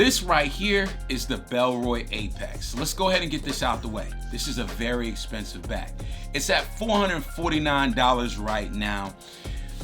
This right here is the Bellroy Apex. Let's go ahead and get this out the way. This is a very expensive bag. It's at $449 right now.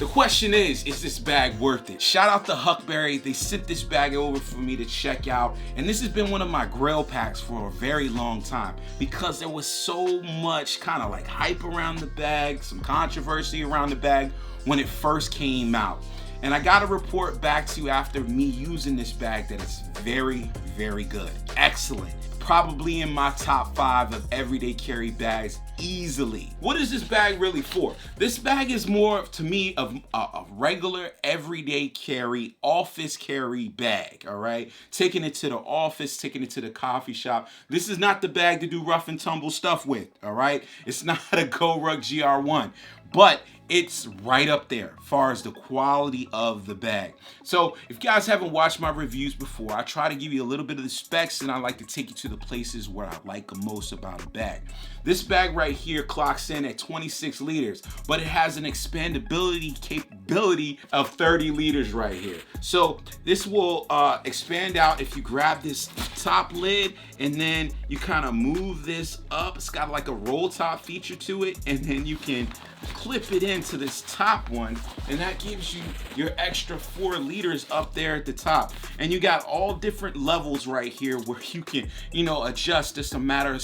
The question is this bag worth it? Shout out to Huckberry. They sent this bag over for me to check out. And this has been one of my grail packs for a very long time because there was so much kind of like hype around the bag, some controversy around the bag when it first came out. And I got to report back to you after me using this bag that it's very, very good. Excellent. Probably in my top 5 of everyday carry bags easily. What is this bag really for? This bag is more to me of a regular everyday carry, office carry bag, all right? Taking it to the office, taking it to the coffee shop. This is not the bag to do rough and tumble stuff with, all right? It's not a Go Rug GR1, but it's right up there as far as the quality of the bag. So if you guys haven't watched my reviews before, I try to give you a little bit of the specs and I like to take you to the places where I like the most about a bag. This bag right here clocks in at 26 liters, but it has an expandability capability of 30 liters right here. So this will expand out if you grab this top lid and then you kind of move this up. It's got like a roll top feature to it, and then you can clip it into this top one, and that gives you your extra 4 liters up there at the top. And you got all different levels right here where you can, adjust. Just a matter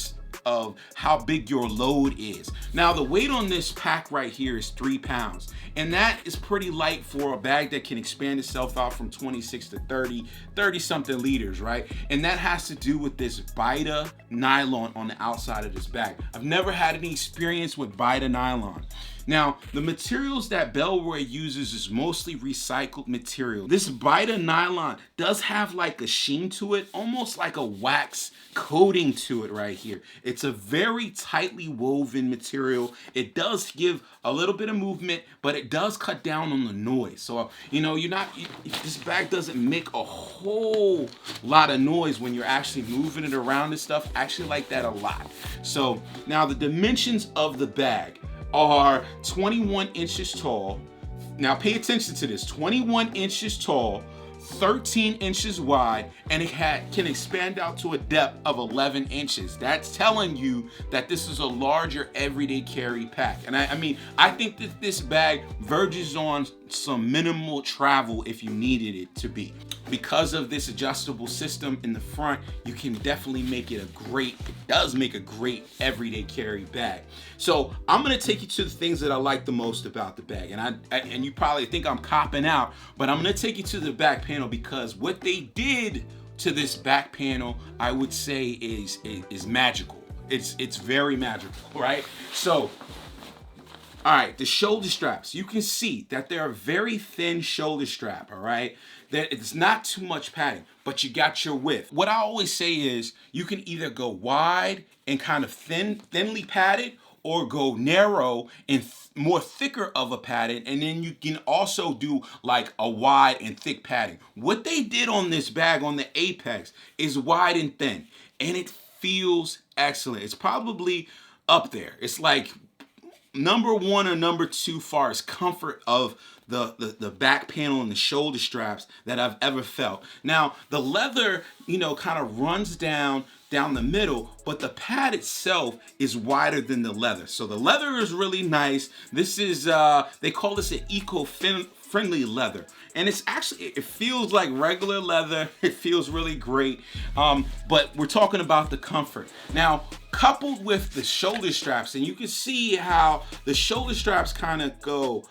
of how big your load is. Now the weight on this pack right here is 3 pounds, and that is pretty light for a bag that can expand itself out from 26 to 30 something liters, right? And that has to do with this Bita nylon on the outside of this bag. I've never had any experience with Bita nylon. Now, the materials that Bellroy uses is mostly recycled material. This Bita nylon does have like a sheen to it, almost like a wax coating to it right here. It's a very tightly woven material. It does give a little bit of movement, but it does cut down on the noise. So, this bag doesn't make a whole lot of noise when you're actually moving it around and stuff. I actually like that a lot. So now the dimensions of the bag are 21 inches tall. Now pay attention to this, 21 inches tall, 13 inches wide, and it can expand out to a depth of 11 inches. That's telling you that this is a larger everyday carry pack. And I think that this bag verges on some minimal travel if you needed it to be. Because of this adjustable system in the front, you can definitely make it does make a great everyday carry bag. So I'm gonna take you to the things that I like the most about the bag. And you probably think I'm copping out, but I'm gonna take you to the back panel because what they did to this back panel, I would say is magical. It's very magical, right? So, all right, the shoulder straps. You can see that they're a very thin shoulder strap, all right? That it's not too much padding, but you got your width. What I always say is you can either go wide and kind of thinly padded, or go narrow and more thicker of a padding, and then you can also do like a wide and thick padding. What they did on this bag, on the Apex, is wide and thin, and it feels excellent. It's probably up there. It's like number 1 or number 2 far as comfort of the back panel and the shoulder straps that I've ever felt. Now the leather, kind of runs down the middle, but the pad itself is wider than the leather. So the leather is really nice. This is they call this an eco-friendly leather, and it feels like regular leather. It feels really great, but we're talking about the comfort now, coupled with the shoulder straps, and you can see how the shoulder straps kind of go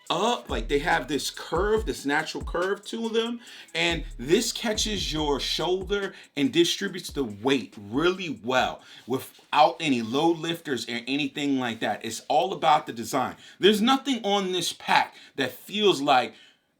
up, like they have this curve, this natural curve to them, and this catches your shoulder and distributes the weight really well without any load lifters or anything like that. It's all about the design. There's nothing on this pack that feels like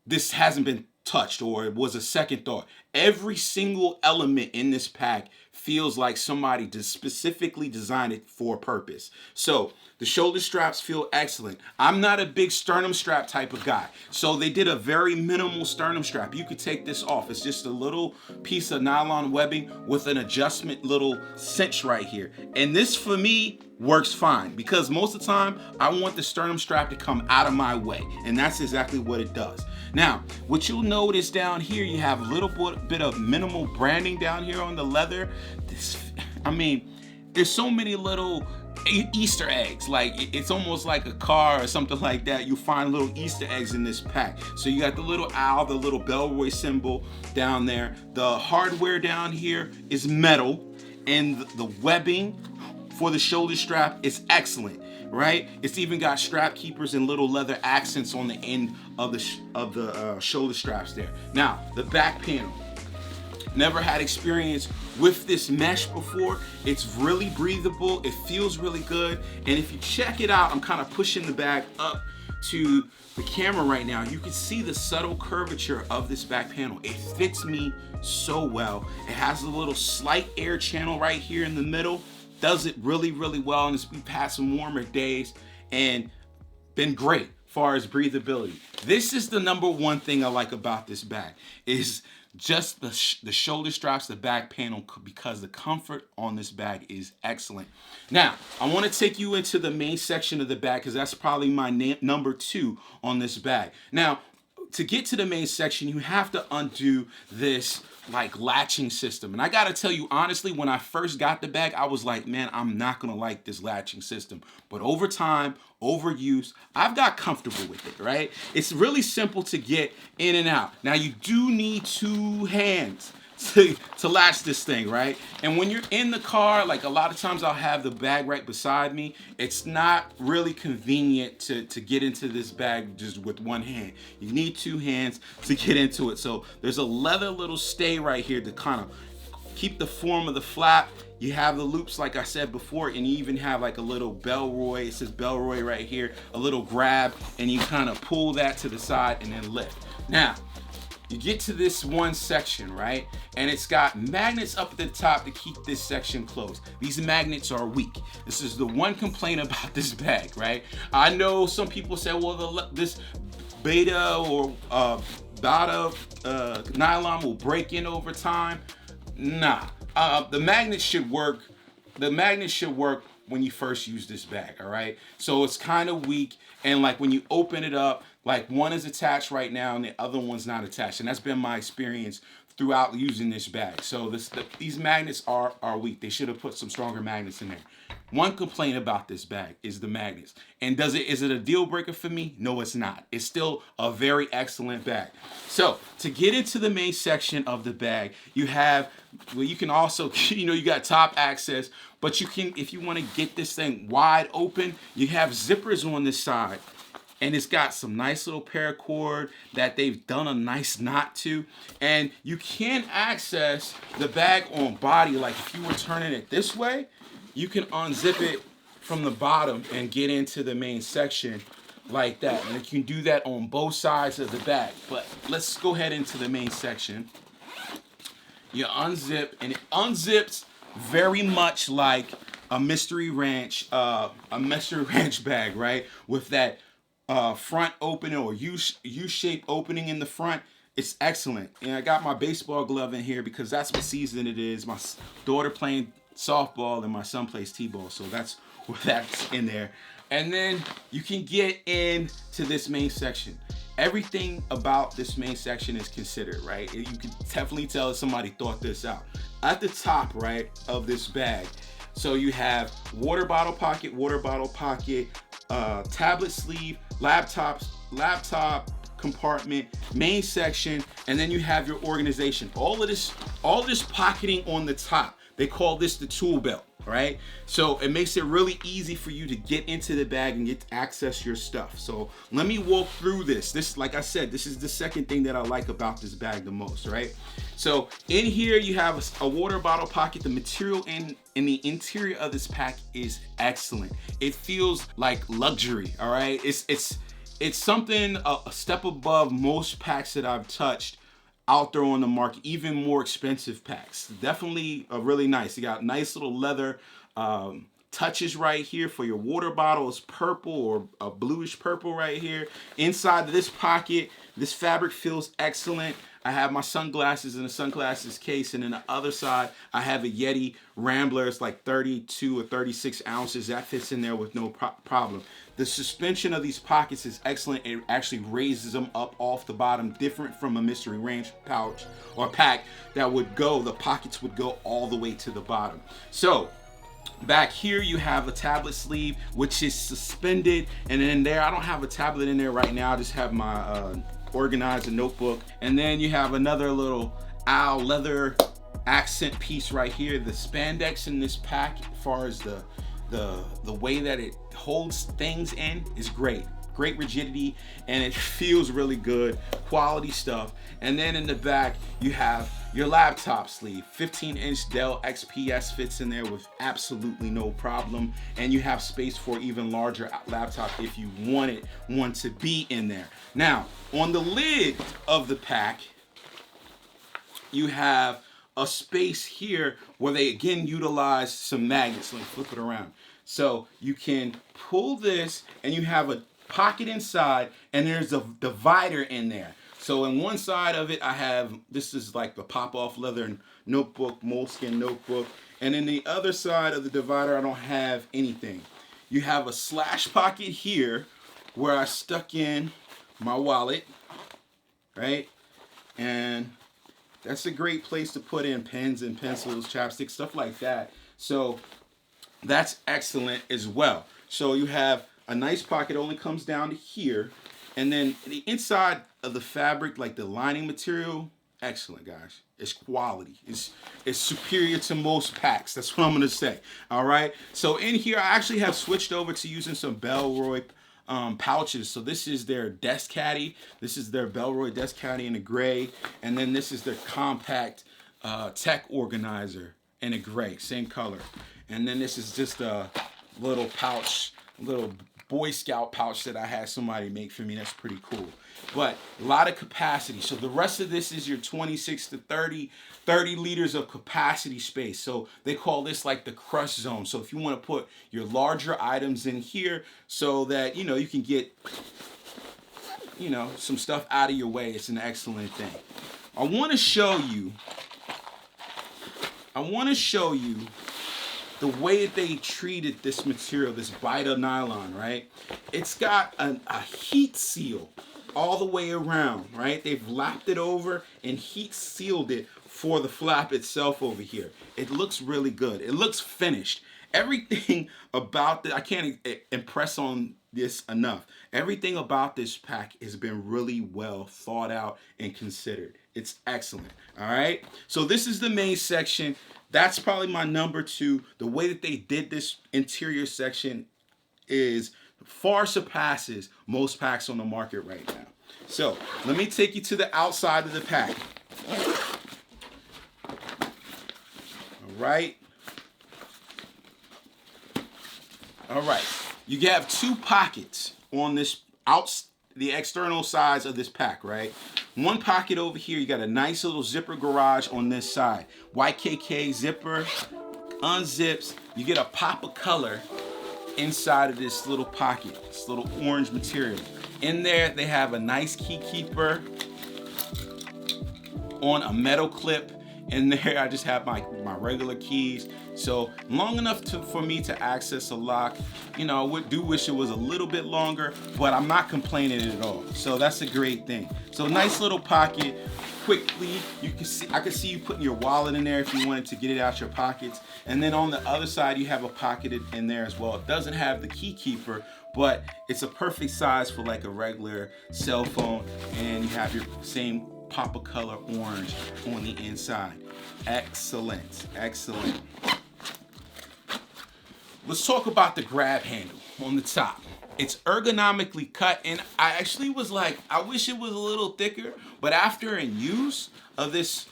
this hasn't been touched or it was a second thought. Every single element in this pack feels like somebody just specifically designed it for a purpose. So the shoulder straps feel excellent. I'm not a big sternum strap type of guy, so they did a very minimal sternum strap. You could take this off. It's just a little piece of nylon webbing with an adjustment little cinch right here. And this for me works fine because most of the time I want the sternum strap to come out of my way, and that's exactly what it does. Now, what you'll notice down here, you have a little bit of minimal branding down here on the leather. I mean, there's so many little Easter eggs. Like it's almost like a car or something like that. You find little Easter eggs in this pack. So you got the little owl, the little Bellroy symbol down there. The hardware down here is metal, and the webbing for the shoulder strap is excellent, right? It's even got strap keepers and little leather accents on the end of the shoulder straps there. Now, the back panel. Never had experience with this mesh before. It's really breathable. It feels really good. And if you check it out, I'm kind of pushing the bag up to the camera right now. You can see the subtle curvature of this back panel. It fits me so well. It has a little slight air channel right here in the middle. Does it really, really well. And we've had some warmer days and been great as far as breathability. This is the number one thing I like about this bag is just the shoulder straps, the back panel, because the comfort on this bag is excellent. Now, I want to take you into the main section of the bag because that's probably my number 2 on this bag. Now, to get to the main section, you have to undo this like latching system. And I gotta tell you honestly, when I first got the bag, I was like, man, I'm not gonna like this latching system. But over time, overuse, I've got comfortable with it, right? It's really simple to get in and out. Now you do need 2 hands to latch this thing, right? And when you're in the car, like a lot of times I'll have the bag right beside me. It's not really convenient to get into this bag just with one hand. You need 2 hands to get into it. So there's a leather little stay right here to kind of keep the form of the flap. You have the loops like I said before, and you even have like a little Bellroy, it says Bellroy right here, a little grab, and you kind of pull that to the side and then lift. Now, you get to this one section, right? And it's got magnets up at the top to keep this section closed. These magnets are weak. This is the one complaint about this bag, right? I know some people say, well, this beta or bata nylon will break in over time. Nah, the magnets should work. The magnets should work when you first use this bag, all right? So it's kind of weak, and like when you open it up, like one is attached right now and the other one's not attached, and that's been my experience throughout using this bag. So these magnets are weak. They should have put some stronger magnets in there. One complaint about this bag is the magnets. And is it a deal breaker for me? No, it's not. It's still a very excellent bag. So to get into the main section of the bag, you have, well, you can also, you got top access, but you can, if you want to get this thing wide open, you have zippers on this side. And it's got some nice little paracord that they've done a nice knot to. And you can access the bag on body. Like if you were turning it this way, you can unzip it from the bottom and get into the main section like that. And you can do that on both sides of the bag. But let's go ahead into the main section. You unzip, and it unzips very much like a Mystery Ranch bag, right? With that front opening or U-shaped opening in the front. It's excellent. And I got my baseball glove in here because that's what season it is. My daughter playing softball and my son plays t-ball, so that's where that's in there. And then you can get into this main section. Everything about this main section is considered, right? You can definitely tell if somebody thought this out. At the top, right, of this bag, so you have water bottle pocket, tablet sleeve, laptop compartment, main section, and then you have your organization. All this pocketing on the top. They call this the tool belt, right? So it makes it really easy for you to get into the bag and get to access your stuff. So let me walk through this. This, like I said, this is the second thing that I like about this bag the most, right? So in here you have a water bottle pocket. The material in the interior of this pack is excellent. It feels like luxury, all right? It's something a step above most packs that I've touched out there on the market, even more expensive packs. Definitely really nice. You got nice little leather touches right here for your water bottle. It's purple or a bluish purple right here. Inside this pocket, this fabric feels excellent. I have my sunglasses in a sunglasses case, and then the other side, I have a Yeti Rambler. It's like 32 or 36 ounces. That fits in there with no problem. The suspension of these pockets is excellent. It actually raises them up off the bottom, different from a mystery range pouch or pack that would go, the pockets would go all the way to the bottom. So back here you have a tablet sleeve, which is suspended, and then there, I don't have a tablet in there right now, I just have my organizer notebook. And then you have another little owl leather accent piece right here. The spandex in this pack, as far as the way that it holds things in, is great. Great rigidity, and it feels really good. Quality stuff. And then in the back, you have your laptop sleeve. 15-inch Dell XPS fits in there with absolutely no problem. And you have space for even larger laptop if you wanted one to be in there. Now, on the lid of the pack, you have a space here where they again utilize some magnets. Let me flip it around. So you can pull this, and you have a pocket inside, and there's a divider in there. So in one side of it, I have, this is like the pop-off leather notebook, moleskin notebook. And in the other side of the divider, I don't have anything. You have a slash pocket here where I stuck in my wallet, right? And that's a great place to put in pens and pencils, chapsticks, stuff like that. So that's excellent as well. So you have a nice pocket, only comes down to here. And then the inside of the fabric, like the lining material, excellent, guys. It's quality. It's superior to most packs. That's what I'm gonna say. All right. So in here, I actually have switched over to using some Bellroy pouches. So this is their desk caddy. This is their Bellroy desk caddy in a gray, and then this is their compact tech organizer in a gray, same color. And then this is just a little pouch, little Boy Scout pouch that I had somebody make for me. That's pretty cool. But a lot of capacity. So the rest of this is your 26 to 30 liters of capacity space. So they call this like the crush zone. So if you want to put your larger items in here so that, you know, you can get, you know, some stuff out of your way, it's an excellent thing. I want to show you the way that they treated this material, this Vita nylon, right? It's got a heat seal all the way around, right? They've lapped it over and heat sealed it for the flap itself over here. It looks really good. It looks finished. Everything about I can't impress on this enough. Everything about this pack has been really well thought out and considered. It's excellent, all right? So this is the main section. That's probably my number 2. The way that they did this interior section is far surpasses most packs on the market right now. So let me take you to the outside of the pack. All right. All right. You have 2 pockets on this the external sides of this pack, right? One pocket over here, you got a nice little zipper garage on this side. YKK zipper, unzips, you get a pop of color inside of this little pocket, this little orange material. In there, they have a nice key keeper on a metal clip. In there, I just have my regular keys. So long enough for me to access a lock. You know, I do wish it was a little bit longer, but I'm not complaining at all. So that's a great thing. So nice little pocket. Quickly, I can see you putting your wallet in there if you wanted to get it out your pockets. And then on the other side, you have a pocket in there as well. It doesn't have the key keeper, but it's a perfect size for like a regular cell phone. And you have your same pop of color orange on the inside. Excellent, excellent. Let's talk about the grab handle on the top. It's ergonomically cut, and I actually was like, I wish it was a little thicker, but after in use of this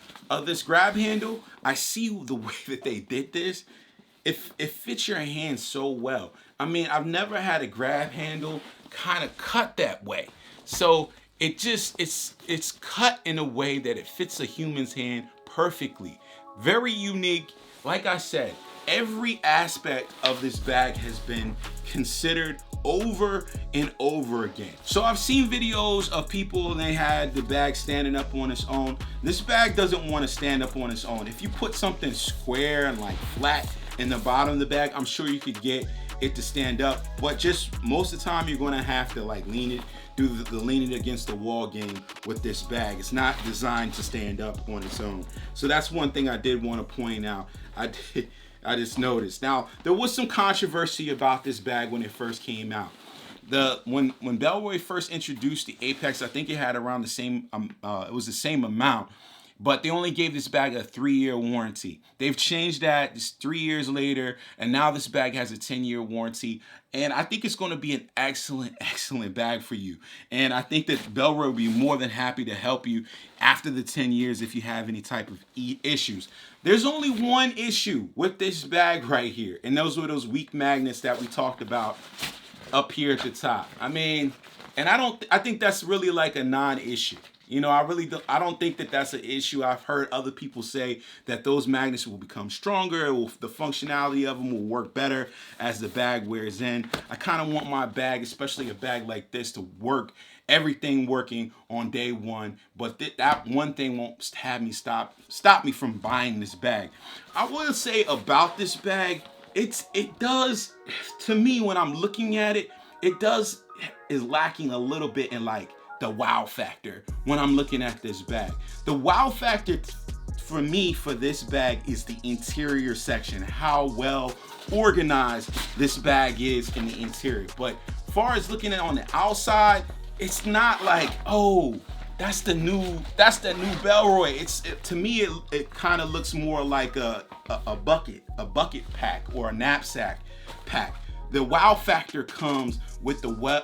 grab handle, I see the way that they did this. It fits your hand so well. I mean, I've never had a grab handle kind of cut that way. So it's cut in a way that it fits a human's hand perfectly. Very unique. Like I said, every aspect of this bag has been considered over and over again. So I've seen videos of people, they had the bag standing up on its own. This bag doesn't want to stand up on its own. If you put something square and like flat in the bottom of the bag, I'm sure you could get it to stand up, but just most of the time you're going to have to like lean it, do the leaning against the wall game with this bag. It's not designed to stand up on its own. So that's one thing I did want to point out. I just noticed. Now, there was some controversy about this bag when it first came out. When Bellroy first introduced the Apex, I think it had around the same, it was the same amount, but they only gave this bag a 3-year warranty. They've changed that. It's 3 years later, and now this bag has a 10-year warranty. And I think it's going to be an excellent, excellent bag for you. And I think that Bellroy will be more than happy to help you after the 10 years if you have any type of issues. There's only one issue with this bag right here, and those were those weak magnets that we talked about up here at the top. I mean, and I think that's really like a non-issue. You know, I don't think that that's an issue. I've heard other people say that those magnets will become stronger, the functionality of them will work better as the bag wears in. I kind of want my bag, especially a bag like this, to work, everything working on day one, but that one thing won't have me stop me from buying this bag. I will say about this bag, it does, to me, when I'm looking at it, is lacking a little bit in like the wow factor when I'm looking at this bag. The wow factor for me for this bag is the interior section, how well organized this bag is in the interior. But as far as looking at it on the outside, it's not like, oh, that's the new Bellroy. To me, it kind of looks more like a bucket pack or a knapsack pack. The wow factor comes with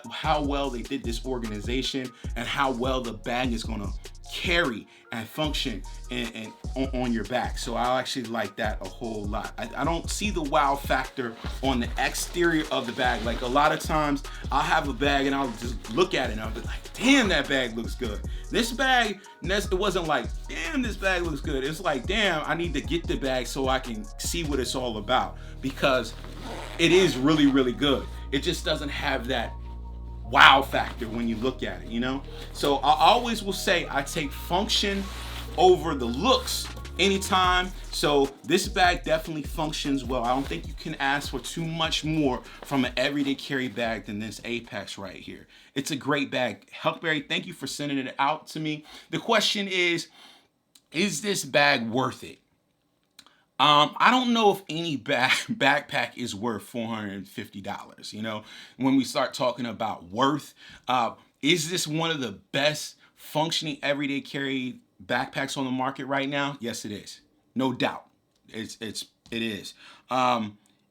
how well they did this organization and how well the bag is going to carry and function and on your back. So I actually like that a whole lot. I don't see the wow factor on the exterior of the bag. Like a lot of times I'll have a bag and I'll just look at it and I'll be like, damn, that bag looks good. This bag, it wasn't like, damn, this bag looks good. It's like, damn, I need to get the bag so I can see what it's all about, because it is really, really good. It just doesn't have that wow factor when you look at it, you know? So I always will say I take function over the looks anytime. So this bag definitely functions well. I don't think you can ask for too much more from an everyday carry bag than this Apex right here. It's a great bag. Huckberry, thank you for sending it out to me. The question is this bag worth it? I don't know if any backpack is worth $450. You know, when we start talking about worth, is this one of the best functioning everyday carry backpacks on the market right now? Yes, it is. No doubt. It is.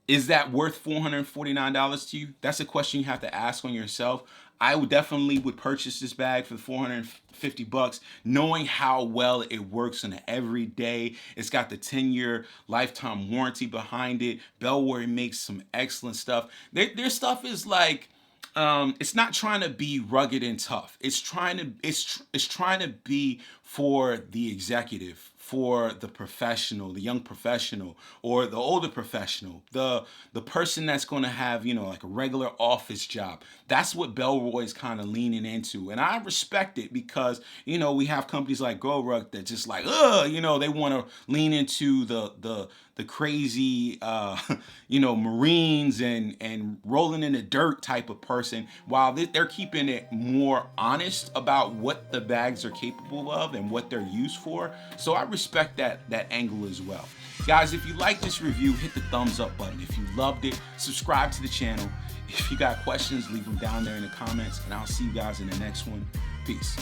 Is that worth $449 to you? That's a question you have to ask on yourself. I would definitely purchase this bag for $450, knowing how well it works on an everyday. It's got the 10-year lifetime warranty behind it. Bellroy makes some excellent stuff. Their stuff is like, it's not trying to be rugged and tough. It's trying to be for the executive, for the professional, the young professional, or the older professional, the person that's going to have, you know, like a regular office job. That's what Bellroy is kind of leaning into, and I respect it, because, you know, we have companies like GoRuck that just like, you know, they want to lean into the crazy, you know, Marines and rolling in the dirt type of person, while they're keeping it more honest about what the bags are capable of and what they're used for. So I respect that angle as well. Guys, if you like this review, hit the thumbs up button. If you loved it, subscribe to the channel. If you got questions, leave them down there in the comments, and I'll see you guys in the next one. Peace.